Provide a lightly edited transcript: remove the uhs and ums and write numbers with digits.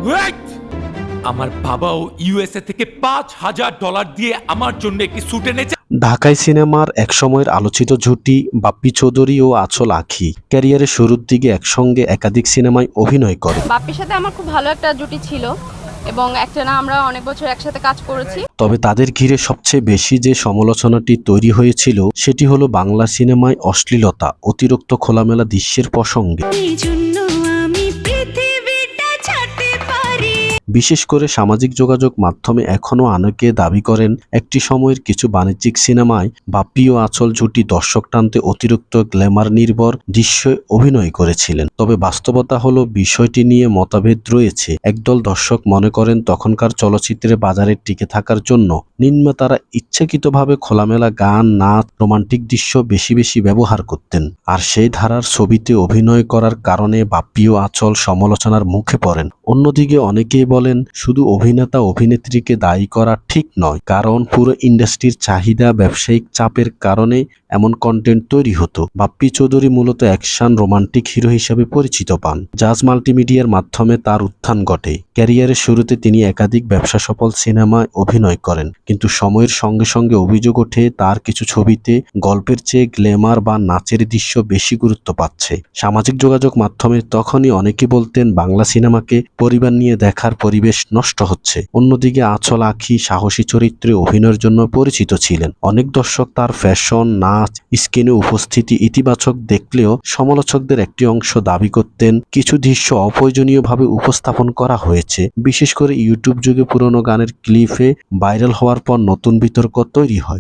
Wait! আমার বাবাও USA থেকে $5,000 দিয়ে আমার জন্য একটি স্যুট এনেছে। ঢাকাই সিনেমার একসময়ের আলোচিত জুটি বাপ্পি চৌধুরী ও আঁচল আঁখি ক্যারিয়ারের শুরুর দিকে একসঙ্গে একাধিক সিনেমায় অভিনয় করে। বাপ্পির সাথে আমার খুব ভালো একটা জুটি ছিল এবং একটানা আমরা অনেক বছর একসাথে কাজ করেছি। তবে তাদের ঘিরে সবচেয়ে বেশি যে সমালোচনাটি তৈরি হয়েছিল সেটি হলো বাংলা সিনেমায় অশ্লীলতা, অতিরিক্ত খোলামেলা দৃশ্যের প্রসঙ্গে। বিশেষ করে সামাজিক যোগাযোগ মাধ্যমে এখনও অনেকে দাবি করেন একটি সময়ের কিছু বাণিজ্যিক সিনেমায় বাপ্পি ও আঁচল জুটি দর্শক টানতে অতিরিক্ত গ্ল্যামার নির্ভর দৃশ্যে অভিনয় করেছিলেন। তবে বাস্তবতা হলো বিষয়টি নিয়ে মতভেদ রয়েছে। একদল দর্শক মনে করেন তখনকার চলচ্চিত্রে বাজারে টিকে থাকার জন্য নির্মাতারা ইচ্ছাকৃতভাবে খোলামেলা গান, নাচ, রোমান্টিক দৃশ্য বেশি বেশি ব্যবহার করতেন। আর সেই ধারার ছবিতে অভিনয় করার কারণে বাপ্পি ও আঁচল সমালোচনার মুখে পড়েন। অন্যদিকে অনেকেই বলেন শুধু অভিনেতা অভিনেত্রীকে দায়ী করা ঠিক নয়, কারণ পুরো ইন্ডাস্ট্রির চাহিদা, ব্যবসায়িক চাপের কারণে এমন কন্টেন্ট তৈরি হতো। বাপ্পি চৌধুরী মূলত অ্যাকশন রোমান্টিক হিরো হিসেবে পরিচিত পান। জাজ মাল্টিমিডিয়ার মাধ্যমে তার উত্থান ঘটে। ক্যারিয়ারের শুরুতে তিনি একাধিক ব্যবসা সফল সিনেমায় অভিনয় করেন, কিন্তু সময়ের সঙ্গে সঙ্গে অভিযোগ ওঠে তার কিছু ছবিতে গল্পের চেয়ে গ্ল্যামার বা নাচের দৃশ্য বেশি গুরুত্ব পাচ্ছে। সামাজিক যোগাযোগ মাধ্যমে তখনই অনেকে বলতেন বাংলা সিনেমাকে পরিবার নিয়ে দেখার পরিবেশ নষ্ট হচ্ছে। অন্যদিকে আঁচল আঁখি সাহসী চরিত্রে অভিনয়ের জন্য পরিচিত ছিলেন। অনেক দর্শক তার ফ্যাশন, নাচ, স্ক্রিনে উপস্থিতি ইতিবাচক দেখলেও সমালোচকদের একটি অংশ দাবি করতেন কিছু দৃশ্য অপ্রয়োজনীয়ভাবে উপস্থাপন করা হয়েছে। বিশেষ করে ইউটিউব যুগে পুরনো গানের ক্লিপে ভাইরাল হওয়ার পর নতুন বিতর্ক তৈরি হয়।